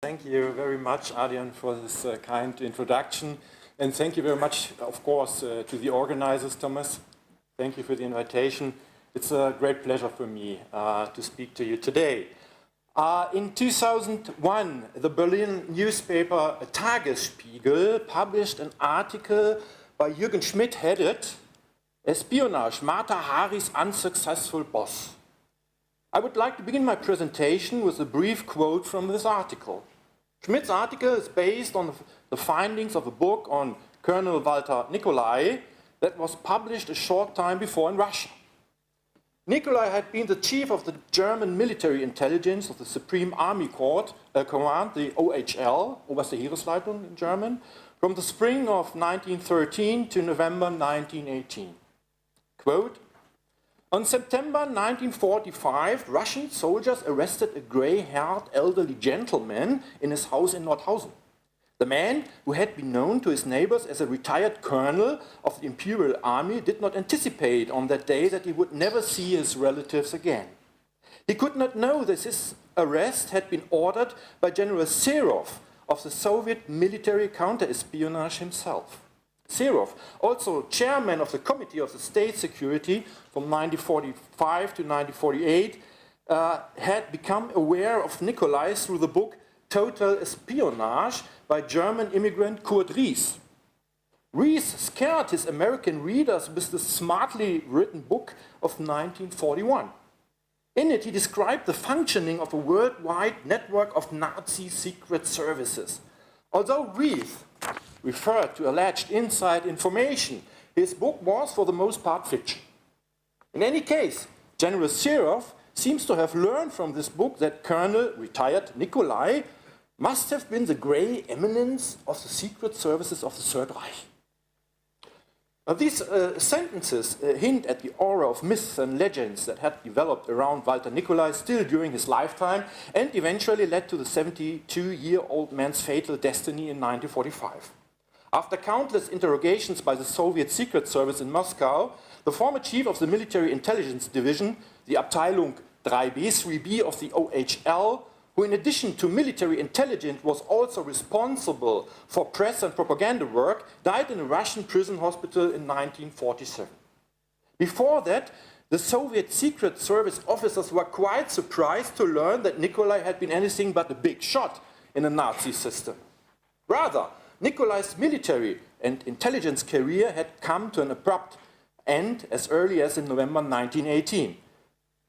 Thank you very much, Adrian, for this kind introduction. And thank you very much, of course, to the organizers, Thomas. Thank you for the invitation. It's a great pleasure for me to speak to you today. In 2001, the Berlin newspaper Tagesspiegel published an article by Jürgen Schmidt headed "Espionage, Mata Hari's Unsuccessful Boss." I would like to begin my presentation with a brief quote from this article. Schmidt's article is based on the findings of a book on Colonel Walter Nicolai that was published a short time before in Russia. Nicolai had been the chief of the German military intelligence of the Supreme Army Command, the OHL, Oberste Heeresleitung in German, from the spring of 1913 to November 1918. Quote, "On September 1945, Russian soldiers arrested a grey-haired elderly gentleman in his house in Nordhausen. The man, who had been known to his neighbors as a retired colonel of the Imperial Army, did not anticipate on that day that he would never see his relatives again. He could not know that his arrest had been ordered by General Serov of the Soviet military counter-espionage himself. Serov, also chairman of the Committee of the State Security from 1945 to 1948, had become aware of Nicolai through the book Total Espionage by German immigrant Kurt Ries. Ries scared his American readers with the smartly written book of 1941. In it, he described the functioning of a worldwide network of Nazi secret services. Although Ries referred to alleged inside information, his book was, for the most part, fiction. In any case, General Serov seems to have learned from this book that Colonel retired Nicolai must have been the grey eminence of the secret services of the Third Reich. These sentences hint at the aura of myths and legends that had developed around Walter Nicolai still during his lifetime and eventually led to the 72-year-old man's fatal destiny in 1945. After countless interrogations by the Soviet Secret Service in Moscow, the former chief of the Military Intelligence Division, the Abteilung 3B of the OHL, who in addition to military intelligence was also responsible for press and propaganda work, died in a Russian prison hospital in 1947. Before that, the Soviet Secret Service officers were quite surprised to learn that Nicolai had been anything but a big shot in a Nazi system. Rather, Nicolai's military and intelligence career had come to an abrupt end as early as in November 1918.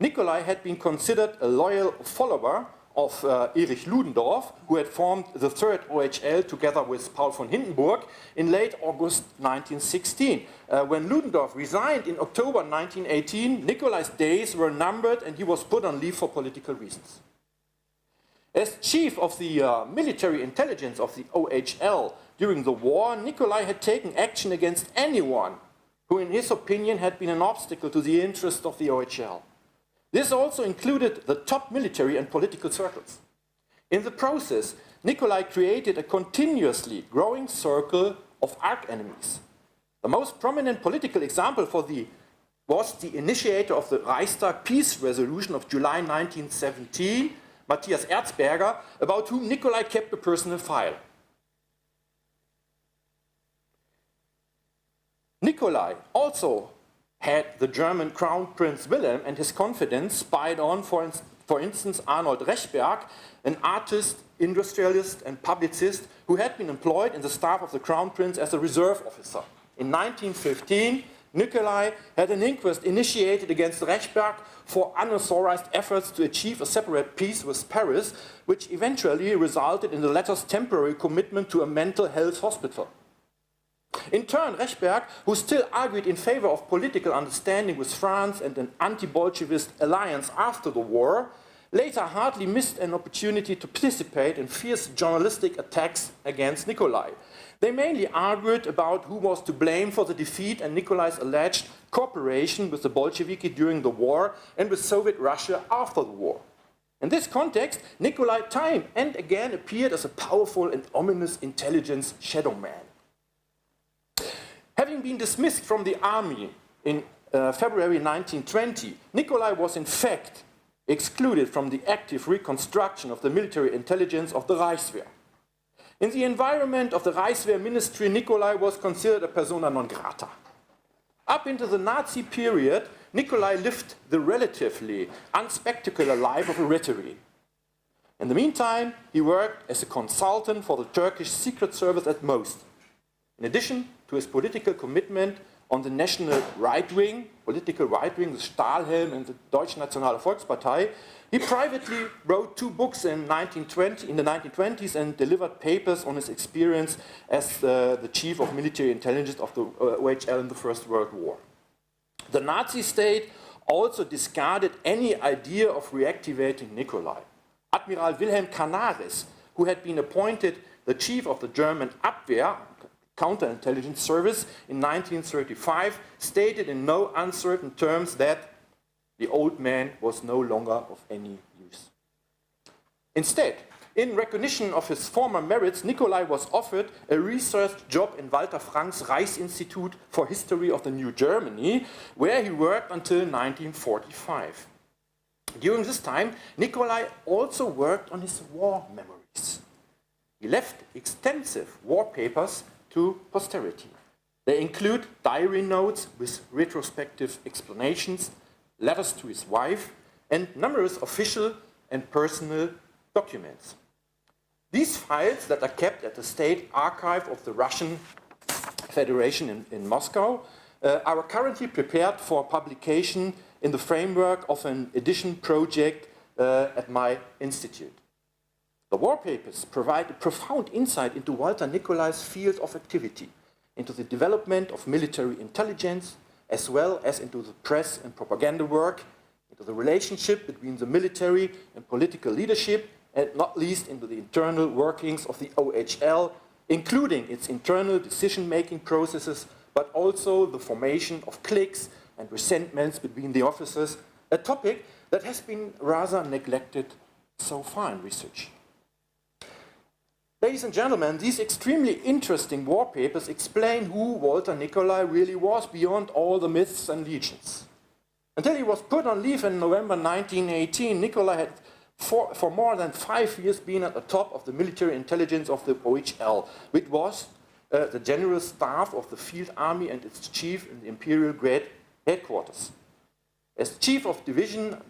Nicolai had been considered a loyal follower of Erich Ludendorff, who had formed the Third OHL together with Paul von Hindenburg in late August 1916. When Ludendorff resigned in October 1918, Nicolai's days were numbered and he was put on leave for political reasons. As chief of the military intelligence of the OHL during the war, Nicolai had taken action against anyone who, in his opinion, had been an obstacle to the interests of the OHL. This also included the top military and political circles. In the process, Nicolai created a continuously growing circle of arch-enemies. The most prominent political example was the initiator of the Reichstag Peace Resolution of July 1917, Matthias Erzberger, about whom Nicolai kept a personal file. Nicolai also had the German Crown Prince Wilhelm and his confidants spied on, for instance, Arnold Rechberg, an artist, industrialist, and publicist who had been employed in the staff of the Crown Prince as a reserve officer. In 1915, Nicolai had an inquest initiated against Rechberg for unauthorized efforts to achieve a separate peace with Paris, which eventually resulted in the latter's temporary commitment to a mental health hospital. In turn, Rechberg, who still argued in favor of political understanding with France and an anti-Bolshevist alliance after the war, later hardly missed an opportunity to participate in fierce journalistic attacks against Nicolai. They mainly argued about who was to blame for the defeat and Nicolai's alleged cooperation with the Bolsheviki during the war and with Soviet Russia after the war. In this context, Nicolai time and again appeared as a powerful and ominous intelligence shadowman. Having been dismissed from the army in February 1920, Nicolai was in fact excluded from the active reconstruction of the military intelligence of the Reichswehr. In the environment of the Reichswehr ministry, Nicolai was considered a persona non grata. Up into the Nazi period, Nicolai lived the relatively unspectacular life of a retiree. In the meantime, he worked as a consultant for the Turkish Secret Service at most. In addition to his political commitment on the national political right wing, the Stahlhelm and the Deutsche Nationale Volkspartei, he privately wrote 2 books in the 1920s and delivered papers on his experience as the chief of military intelligence of the OHL in the First World War. The Nazi state also discarded any idea of reactivating Nicolai. Admiral Wilhelm Canaris, who had been appointed the chief of the German Abwehr, counterintelligence service in 1935, stated in no uncertain terms that the old man was no longer of any use. Instead, in recognition of his former merits, Nicolai was offered a research job in Walter Frank's Reichsinstitute for History of the New Germany, where he worked until 1945. During this time, Nicolai also worked on his war memories. He left extensive war papers to posterity. They include diary notes with retrospective explanations, letters to his wife, and numerous official and personal documents. These files that are kept at the State Archive of the Russian Federation in Moscow are currently prepared for publication in the framework of an edition project at my institute. The war papers provide a profound insight into Walter Nicolai's field of activity, into the development of military intelligence, as well as into the press and propaganda work, into the relationship between the military and political leadership, and not least into the internal workings of the OHL, including its internal decision-making processes, but also the formation of cliques and resentments between the officers, a topic that has been rather neglected so far in research. Ladies and gentlemen, these extremely interesting war papers explain who Walter Nicolai really was beyond all the myths and legends. Until he was put on leave in November 1918, Nicolai had for more than 5 years been at the top of the military intelligence of the OHL, which was the General Staff of the Field Army and its chief in the Imperial Great Headquarters. As chief of division,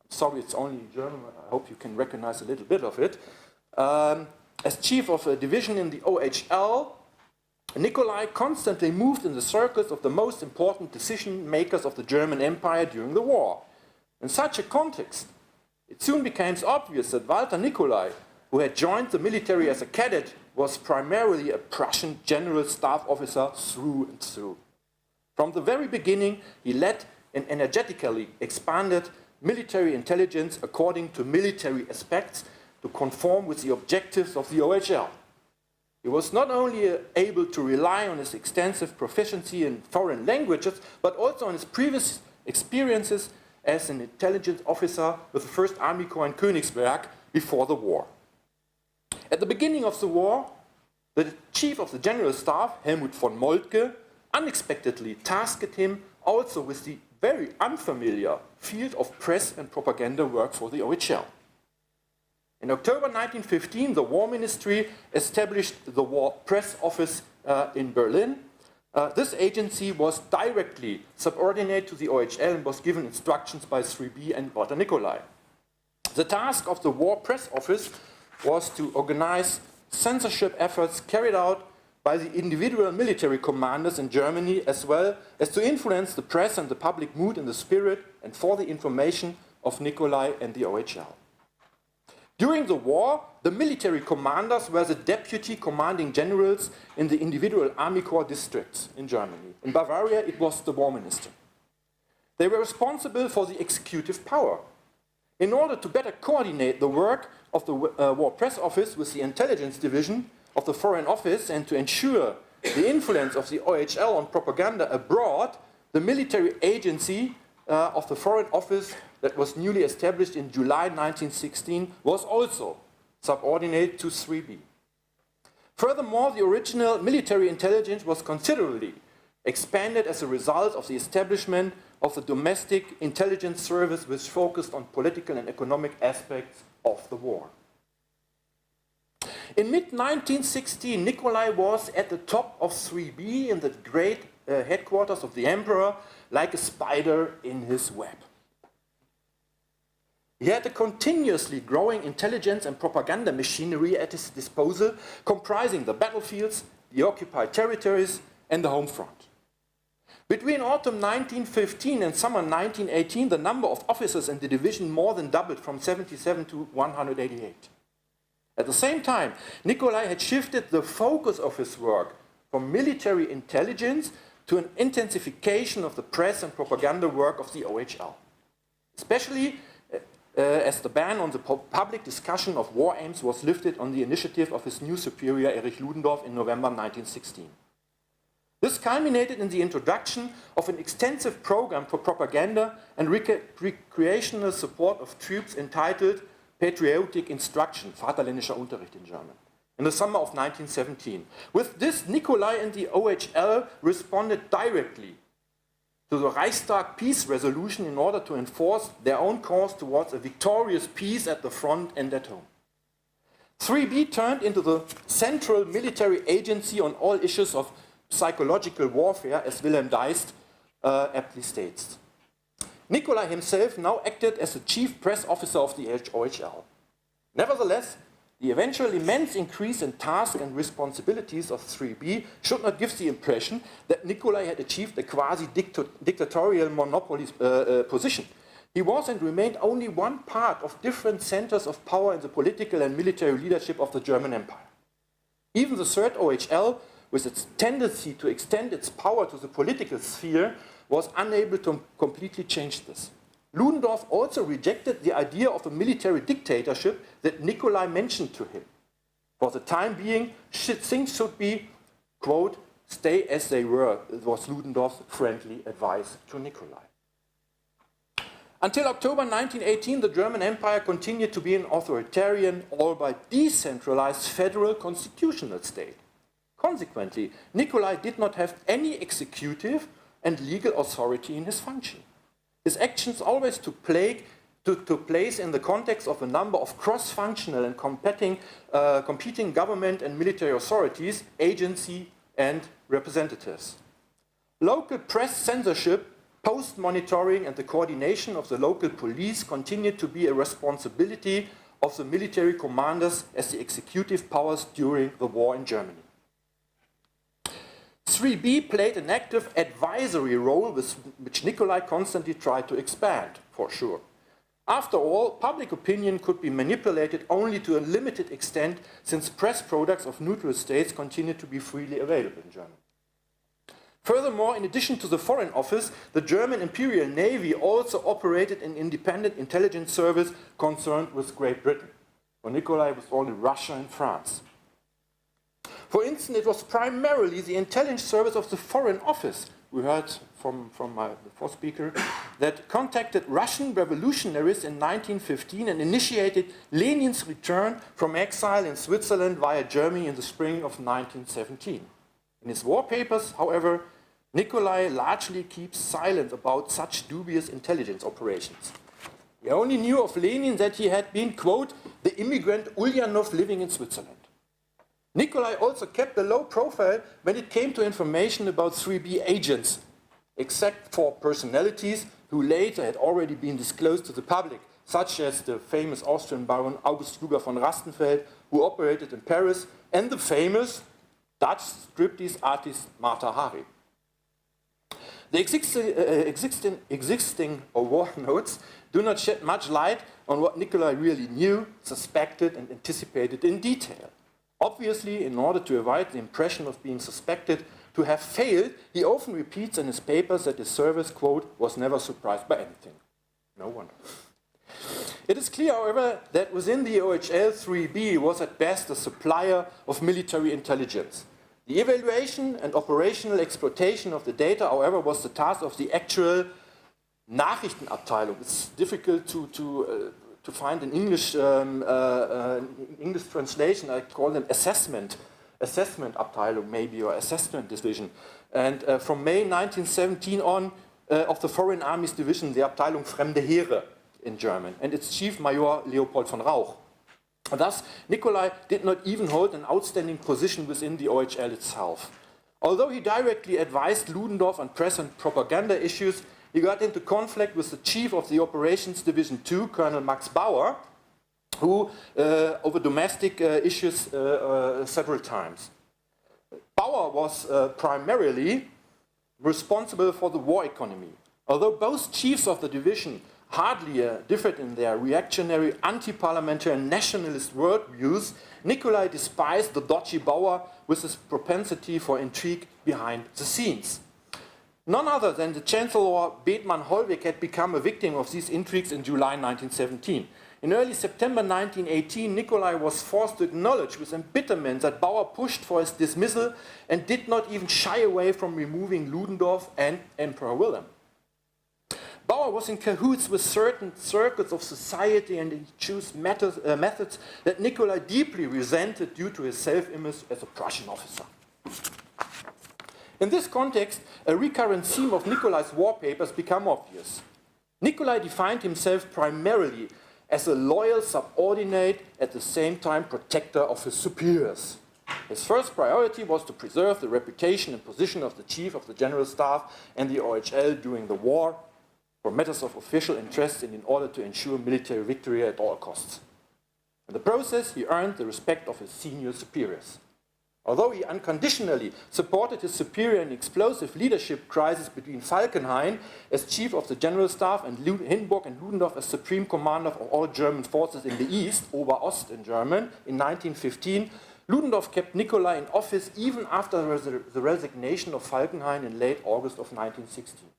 sorry it's only in German, I hope you can recognize a little bit of it, as chief of a division in the OHL, Nicolai constantly moved in the circles of the most important decision makers of the German Empire during the war. In such a context, it soon became obvious that Walter Nicolai, who had joined the military as a cadet, was primarily a Prussian general staff officer through and through. From the very beginning, he led and energetically expanded military intelligence according to military aspects to conform with the objectives of the OHL. He was not only able to rely on his extensive proficiency in foreign languages, but also on his previous experiences as an intelligence officer with the 1st Army Corps in Königsberg before the war. At the beginning of the war, the chief of the General Staff, Helmut von Moltke, unexpectedly tasked him also with the very unfamiliar field of press and propaganda work for the OHL. In October 1915, the War Ministry established the War Press Office in Berlin. This agency was directly subordinate to the OHL and was given instructions by 3B and Walter Nicolai. The task of the War Press Office was to organize censorship efforts carried out by the individual military commanders in Germany, as well as to influence the press and the public mood in the spirit and for the information of Nicolai and the OHL. During the war, the military commanders were the deputy commanding generals in the individual army corps districts in Germany. In Bavaria, it was the war minister. They were responsible for the executive power. In order to better coordinate the work of the War Press Office with the intelligence division of the Foreign Office and to ensure the influence of the OHL on propaganda abroad, the military agency of the Foreign Office that was newly established in July 1916 was also subordinate to 3B. Furthermore, the original military intelligence was considerably expanded as a result of the establishment of the domestic intelligence service which focused on political and economic aspects of the war. In mid-1916, Nicolai was at the top of 3B in the great headquarters of the emperor, like a spider in his web. He had a continuously growing intelligence and propaganda machinery at his disposal, comprising the battlefields, the occupied territories, and the home front. Between autumn 1915 and summer 1918, the number of officers in the division more than doubled from 77 to 188. At the same time, Nicolai had shifted the focus of his work from military intelligence to an intensification of the press and propaganda work of the OHL, especially as the ban on the public discussion of war aims was lifted on the initiative of his new superior Erich Ludendorff in November 1916. This culminated in the introduction of an extensive program for propaganda and recreational support of troops entitled Patriotic Instruction, Vaterländischer Unterricht in German, in the summer of 1917. With this, Nicolai and the OHL responded directly to the Reichstag peace resolution in order to enforce their own course towards a victorious peace at the front and at home. 3B turned into the central military agency on all issues of psychological warfare, as Wilhelm Deist aptly states. Nicolai himself now acted as the chief press officer of the OHL. Nevertheless, the eventual immense increase in tasks and responsibilities of 3B should not give the impression that Nicolai had achieved a quasi-dictatorial monopoly position. He was and remained only one part of different centers of power in the political and military leadership of the German Empire. Even the Third OHL, with its tendency to extend its power to the political sphere, was unable to completely change this. Ludendorff also rejected the idea of a military dictatorship that Nicolai mentioned to him. For the time being, things should be, quote, stay as they were, was Ludendorff's friendly advice to Nicolai. Until October 1918, the German Empire continued to be an authoritarian, albeit decentralized federal constitutional state. Consequently, Nicolai did not have any executive and legal authority in his function. His actions always took place in the context of a number of cross-functional and competing government and military authorities, agency and representatives. Local press censorship, post-monitoring and the coordination of the local police continued to be a responsibility of the military commanders as the executive powers during the war in Germany. 3B played an active advisory role which Nicolai constantly tried to expand, for sure. After all, public opinion could be manipulated only to a limited extent since press products of neutral states continued to be freely available in Germany. Furthermore, in addition to the Foreign Office, the German Imperial Navy also operated an independent intelligence service concerned with Great Britain. For Nicolai, it was only Russia and France. For instance, it was primarily the intelligence service of the Foreign Office, we heard from the first speaker, that contacted Russian revolutionaries in 1915 and initiated Lenin's return from exile in Switzerland via Germany in the spring of 1917. In his war papers, however, Nicolai largely keeps silent about such dubious intelligence operations. He only knew of Lenin that he had been, quote, the immigrant Ulyanov living in Switzerland. Nicolai also kept a low profile when it came to information about 3B agents, except for personalities who later had already been disclosed to the public, such as the famous Austrian Baron August Luger von Rastenfeld, who operated in Paris, and the famous Dutch striptease artist Martha Hari. The existing war notes do not shed much light on what Nicolai really knew, suspected, and anticipated in detail. Obviously, in order to avoid the impression of being suspected to have failed, he often repeats in his papers that his service, quote, was never surprised by anything. No wonder. It is clear, however, that within the OHL, 3B was at best a supplier of military intelligence. The evaluation and operational exploitation of the data, however, was the task of the actual Nachrichtenabteilung. It's difficult to find an English translation. I call them assessment Abteilung maybe, or assessment division. And from May 1917 on, of the Foreign Armies Division, the Abteilung Fremde Heere in German, and its Chief Major Leopold von Rauch. Thus, Nicolai did not even hold an outstanding position within the OHL itself. Although he directly advised Ludendorff on press and propaganda issues, he got into conflict with the chief of the Operations Division II, Colonel Max Bauer, who over domestic issues several times. Bauer was primarily responsible for the war economy. Although both chiefs of the division hardly differed in their reactionary, anti-parliamentary and nationalist worldviews, Nicolai despised the dodgy Bauer with his propensity for intrigue behind the scenes. None other than the Chancellor Bethmann Hollweg had become a victim of these intrigues in July 1917. In early September 1918, Nicolai was forced to acknowledge with embitterment that Bauer pushed for his dismissal and did not even shy away from removing Ludendorff and Emperor Wilhelm. Bauer was in cahoots with certain circles of society, and he chose methods that Nicolai deeply resented due to his self-image as a Prussian officer. In this context, a recurrent theme of Nicolai's war papers became obvious. Nicolai defined himself primarily as a loyal subordinate, at the same time protector of his superiors. His first priority was to preserve the reputation and position of the Chief of the General Staff and the OHL during the war, for matters of official interest and in order to ensure military victory at all costs. In the process, he earned the respect of his senior superiors. Although he unconditionally supported his superior in explosive leadership crisis between Falkenhayn as Chief of the General Staff and Hindenburg and Ludendorff as Supreme Commander of all German forces in the East, Oberost in German, in 1915, Ludendorff kept Nicolai in office even after the resignation of Falkenhayn in late August of 1916.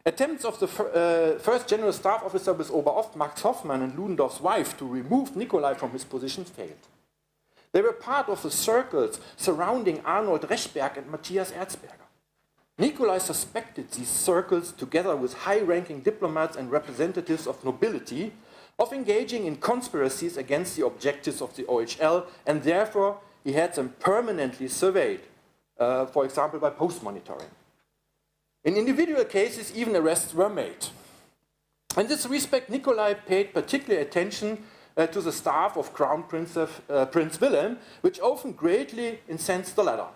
Attempts of the first General Staff Officer with Oberost, Max Hoffmann, and Ludendorff's wife to remove Nicolai from his position failed. They were part of the circles surrounding Arnold Rechberg and Matthias Erzberger. Nicolai suspected these circles, together with high-ranking diplomats and representatives of nobility, of engaging in conspiracies against the objectives of the OHL, and therefore he had them permanently surveyed, for example by post-monitoring. In individual cases, even arrests were made. In this respect, Nicolai paid particular attention to the staff of Crown Prince Wilhelm, which often greatly incensed the latter.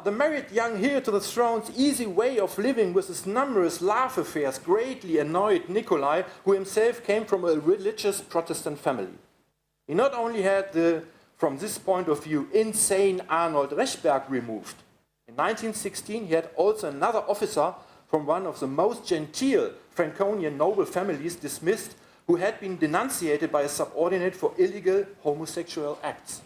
The married young heir to the throne's easy way of living with his numerous love affairs greatly annoyed Nicolai, who himself came from a religious Protestant family. He not only had the, from this point of view, insane Arnold Rechberg removed. In 1916, he had also another officer from one of the most genteel Franconian noble families dismissed, who had been denunciated by a subordinate for illegal homosexual acts.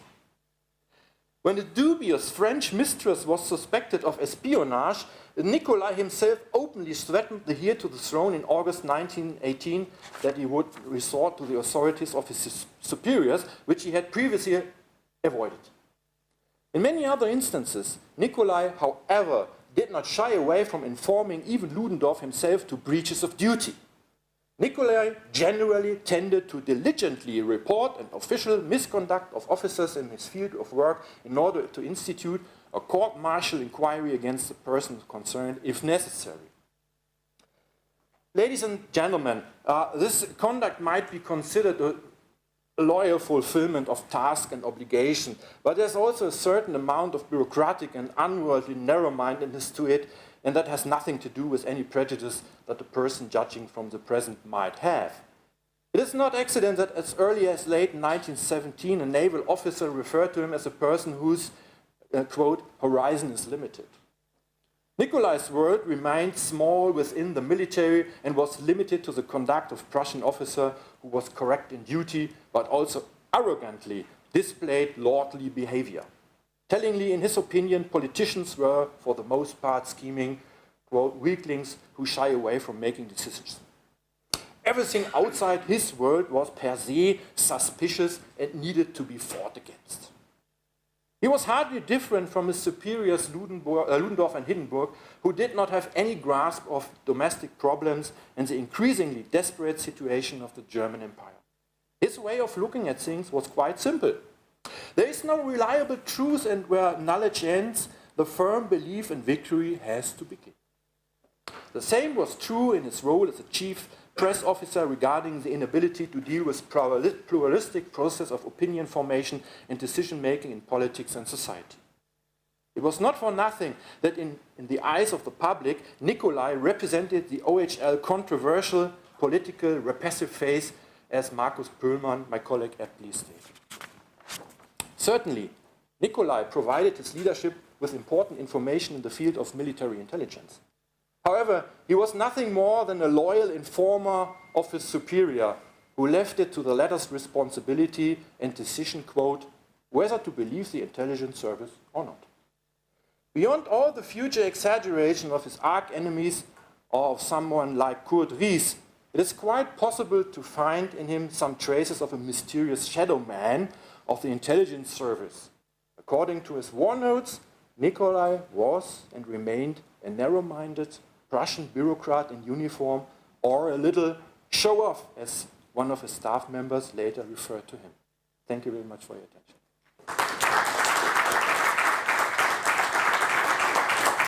When the dubious French mistress was suspected of espionage, Nicolai himself openly threatened the heir to the throne in August 1918 that he would resort to the authorities of his superiors, which he had previously avoided. In many other instances, Nicolai, however, did not shy away from informing even Ludendorff himself to breaches of duty. Nicolai generally tended to diligently report an official misconduct of officers in his field of work in order to institute a court-martial inquiry against the person concerned if necessary. Ladies and gentlemen, this conduct might be considered a loyal fulfillment of task and obligation, but there's also a certain amount of bureaucratic and unworldly narrow-mindedness to it, and that has nothing to do with any prejudice that the person judging from the present might have. It is not accident that as early as late 1917, a naval officer referred to him as a person whose, quote, horizon is limited. Nicolai's world remained small within the military and was limited to the conduct of Prussian officer who was correct in duty, but also arrogantly displayed lordly behavior. Tellingly, in his opinion, politicians were, for the most part, scheming, quote, weaklings who shy away from making decisions. Everything outside his world was per se suspicious and needed to be fought against. He was hardly different from his superiors Ludendorff and Hindenburg, who did not have any grasp of domestic problems and the increasingly desperate situation of the German Empire. His way of looking at things was quite simple. There is no reliable truth, and where knowledge ends, the firm belief in victory has to begin. The same was true in his role as a chief press officer regarding the inability to deal with pluralistic process of opinion formation and decision-making in politics and society. It was not for nothing that in the eyes of the public, Nicolai represented the OHL controversial political repressive phase, as Markus Pöhlmann, my colleague, aptly stated. Certainly, Nicolai provided his leadership with important information in the field of military intelligence. However, he was nothing more than a loyal informer of his superior, who left it to the latter's responsibility and decision, quote, whether to believe the intelligence service or not. Beyond all the future exaggeration of his arch-enemies or of someone like Kurt Ries, it is quite possible to find in him some traces of a mysterious Shadowman of the intelligence service. According to his war notes, Nicolai was and remained a narrow-minded Prussian bureaucrat in uniform, or a little show-off, as one of his staff members later referred to him. Thank you very much for your attention.